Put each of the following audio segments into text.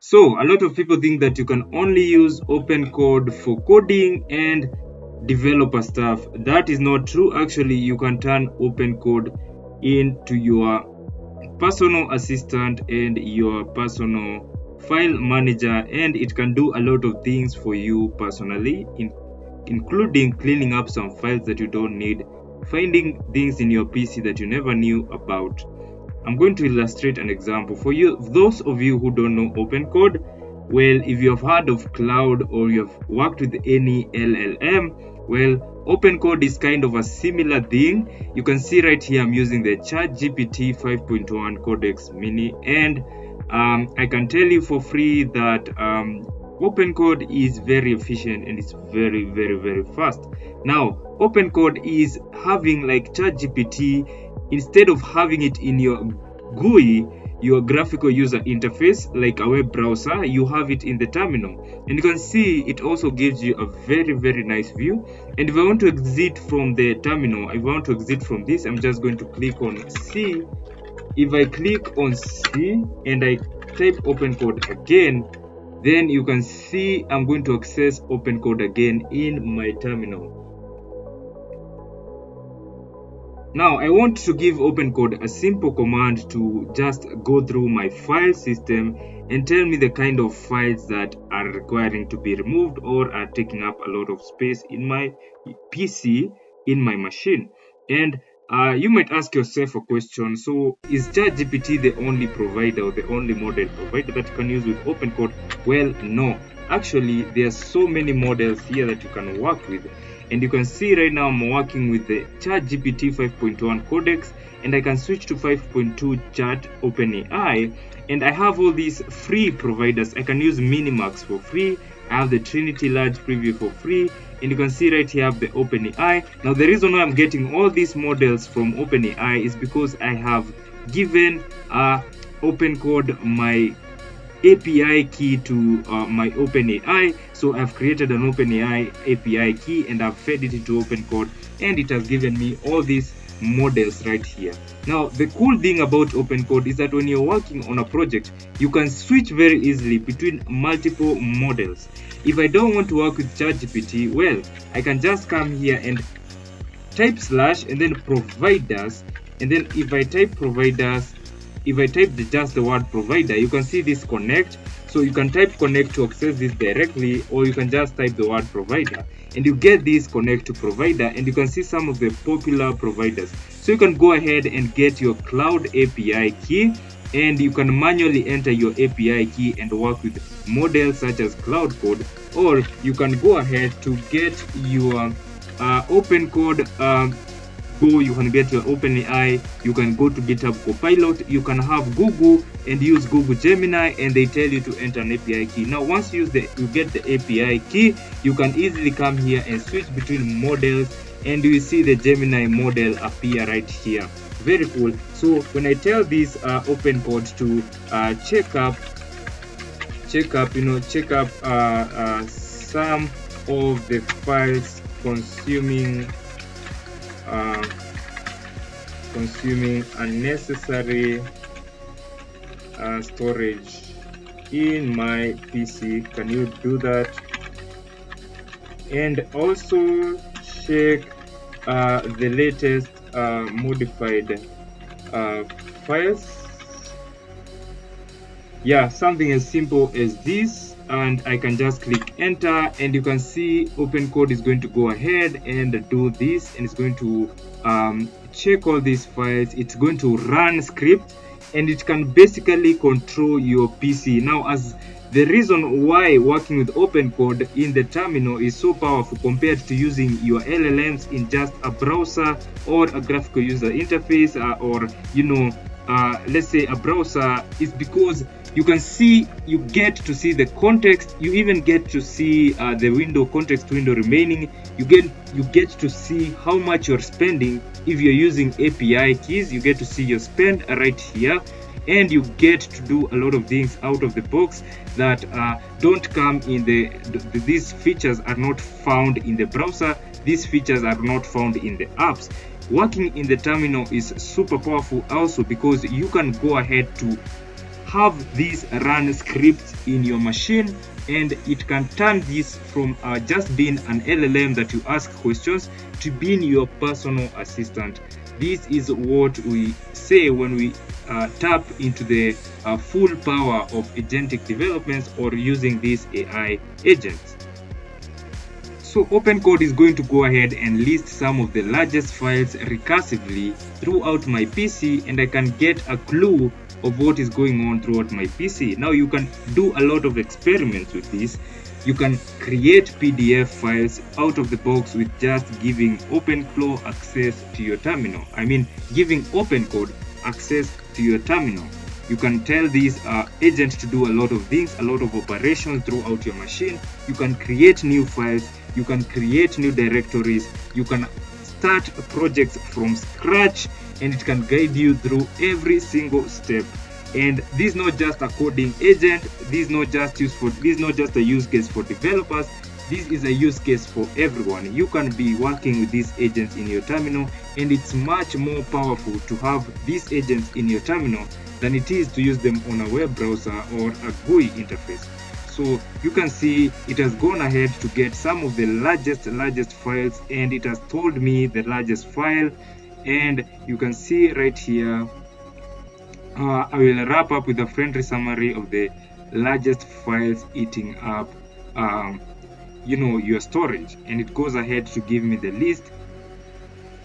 So a lot of people think that you can only use OpenCode for coding and developer stuff. That is not true. Actually, you can turn OpenCode into your personal assistant and your personal file manager, and it can do a lot of things for you personally, including cleaning up some files that you don't need, finding things in your PC that you never knew about. I'm going to illustrate an example for you. Those of you who don't know OpenCode, well, if you have heard of Claude or you have worked with any LLM, well, OpenCode is kind of a similar thing. You can see right here I'm using the ChatGPT 5.1 Codex Mini, and I can tell you for free that OpenCode is very efficient and it's very, very, very fast. Now, OpenCode is having like ChatGPT. Instead of having it in your GUI, your graphical user interface, like a web browser, you have it in the terminal. And you can see it also gives you a very, very nice view. And if I want to exit from the terminal, if I want to exit from this, I'm just going to click on C. If I click on C and I type OpenCode again, then you can see I'm going to access OpenCode again in my terminal. Now, I want to give OpenCode a simple command to just go through my file system and tell me the kind of files that are requiring to be removed or are taking up a lot of space in my PC, in my machine. And you might ask yourself a question. So, is ChatGPT the only provider or the only model provider that you can use with OpenCode? Well, no. Actually, there are so many models here that you can work with. And you can see right now I'm working with the ChatGPT 5.1 Codex, and I can switch to 5.2 Chat OpenAI, and I have all these free providers. I can use Minimax for free. I have the Trinity Large Preview for free, and you can see right here I have the OpenAI. Now the reason why I'm getting all these models from OpenAI is because I have given OpenCode my API key to my OpenAI. So I've created an OpenAI API key and I've fed it into OpenCode, and it has given me all these models right here. Now the cool thing about OpenCode is that when you're working on a project, you can switch very easily between multiple models. If I don't want to work with ChatGPT, well, I can just come here and type slash and then providers, and then if I type providers, if I type just the word provider, you can see this connect. So you can type connect to access this directly, or you can just type the word provider and you get this connect to provider, and you can see some of the popular providers. So you can go ahead and get your Cloud API key, and you can manually enter your API key and work with models such as Cloud Code, or you can go ahead to get your OpenCode. You can get your OpenAI, you can go to GitHub Copilot, you can have Google and use Google Gemini, and they tell you to enter an API key. Now once you get the API key, you can easily come here and switch between models, and you see the Gemini model appear right here. Very cool. So when I tell this OpenCode to check up some of the files consuming unnecessary storage in my PC, can you do that? And also check the latest modified files. Yeah, something as simple as this, and I can just click enter, and you can see OpenCode is going to go ahead and do this, and it's going to check all these files. It's going to run script, and it can basically control your PC. Now, as the reason why working with OpenCode in the terminal is so powerful compared to using your LLMs in just a browser or a graphical user interface, or let's say a browser, is because you get to see the context. You even get to see the context window remaining. You get to see how much you're spending. If you're using API keys, you get to see your spend right here, and you get to do a lot of things out of the box that don't come in these features are not found in the browser. These features are not found in the apps. Working in the terminal is super powerful also because you can go ahead to have these run scripts in your machine, and it can turn this from just being an LLM that you ask questions to being your personal assistant. This is what we say when we tap into the full power of agentic developments or using these AI agents. So OpenCode is going to go ahead and list some of the largest files recursively throughout my PC, and I can get a clue of what is going on throughout my PC. Now you can do a lot of experiments with this. You can create PDF files out of the box with just giving OpenCode access to your terminal. Giving OpenCode access to your terminal. You can tell this agent to do a lot of things, a lot of operations throughout your machine. You can create new files. You can create new directories. You can start projects from scratch, and it can guide you through every single step. And this is not just a coding agent. This is not just a use case for developers. This is a use case for everyone. You can be working with these agents in your terminal, and it's much more powerful to have these agents in your terminal than it is to use them on a web browser or a GUI interface. So you can see it has gone ahead to get some of the largest files, and it has told me the largest file. And you can see right here, I will wrap up with a friendly summary of the largest files eating up your storage, and it goes ahead to give me the list,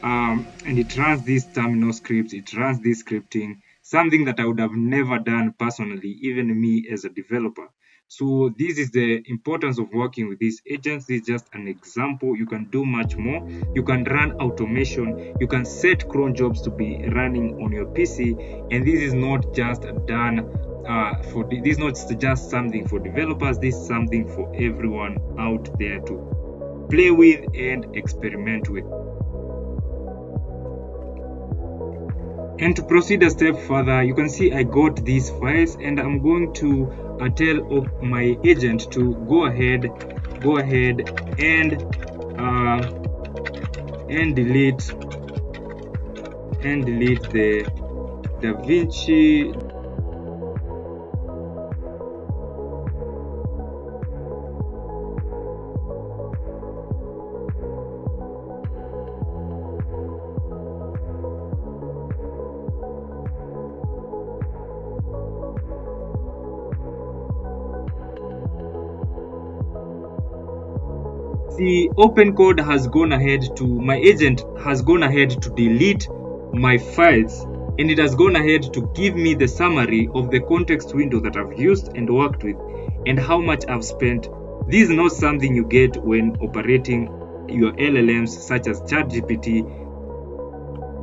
and it runs these terminal scripts, it runs this scripting, something that I would have never done personally, even me as a developer. So this is the importance of working with these agents. This is just an example. You can do much more. You can run automation. You can set cron jobs to be running on your PC, and this is not just done this is not just something for developers. This is something for everyone out there to play with and experiment with. And to proceed a step further, you can see I got these files, and I'm going to tell my agent to go ahead and delete the DaVinci. The OpenCode has gone ahead my agent has gone ahead to delete my files, and it has gone ahead to give me the summary of the context window that I've used and worked with and how much I've spent. This is not something you get when operating your LLMs such as ChatGPT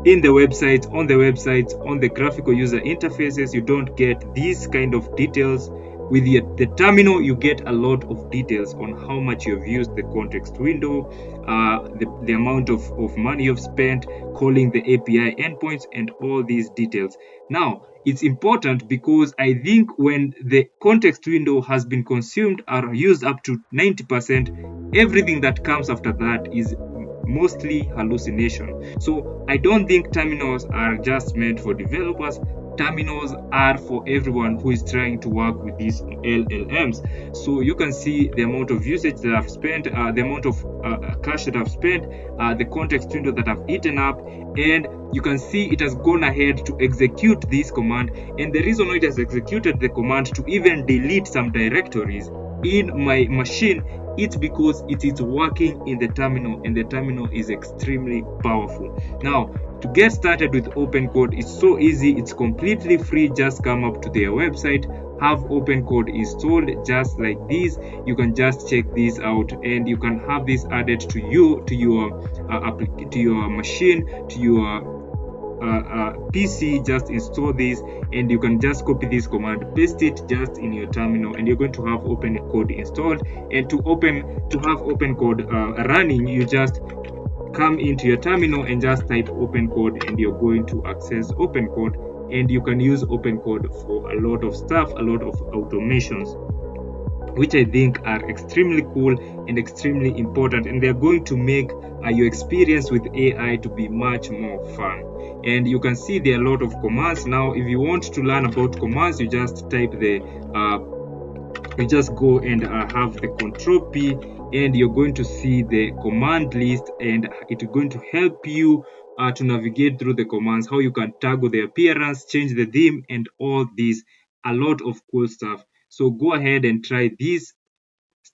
on the websites, on the graphical user interfaces. You don't get these kind of details. With the terminal, you get a lot of details on how much you've used the context window, the amount of money you've spent, calling the API endpoints, and all these details. Now, it's important because I think when the context window has been consumed or used up to 90%, everything that comes after that is mostly hallucination. So I don't think terminals are just meant for developers. Terminals are for everyone who is trying to work with these LLMs. So you can see the amount of usage that I've spent, the amount of cache that I've spent, the context window that I've eaten up, and you can see it has gone ahead to execute this command. And the reason why it has executed the command to even delete some directories in my machine, it's because it is working in the terminal, and the terminal is extremely powerful. Now, to get started with OpenCode, it's so easy. It's completely free. Just come up to their website, have OpenCode installed just like this. You can just check this out, and you can have this added to your machine, to your PC. Just install this, and you can just copy this command, paste it just in your terminal, and you're going to have OpenCode installed. And to have OpenCode running, you just come into your terminal and just type OpenCode, and you're going to access OpenCode, and you can use OpenCode for a lot of stuff, a lot of automations. which I think are extremely cool and extremely important, and they're going to make your experience with AI to be much more fun. And you can see there are a lot of commands. Now, if you want to learn about commands, you just type the you just go and have the control P, and you're going to see the command list, and it's going to help you to navigate through the commands, how you can toggle the appearance, change the theme, and all these. A lot of cool stuff. So go ahead and try this.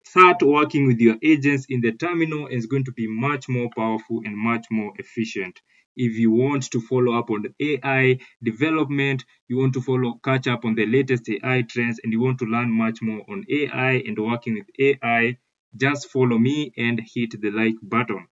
Start working with your agents in the terminal, and it's going to be much more powerful and much more efficient. If you want to follow up on the AI development, you want to catch up on the latest AI trends, and you want to learn much more on AI and working with AI, just follow me and hit the like button.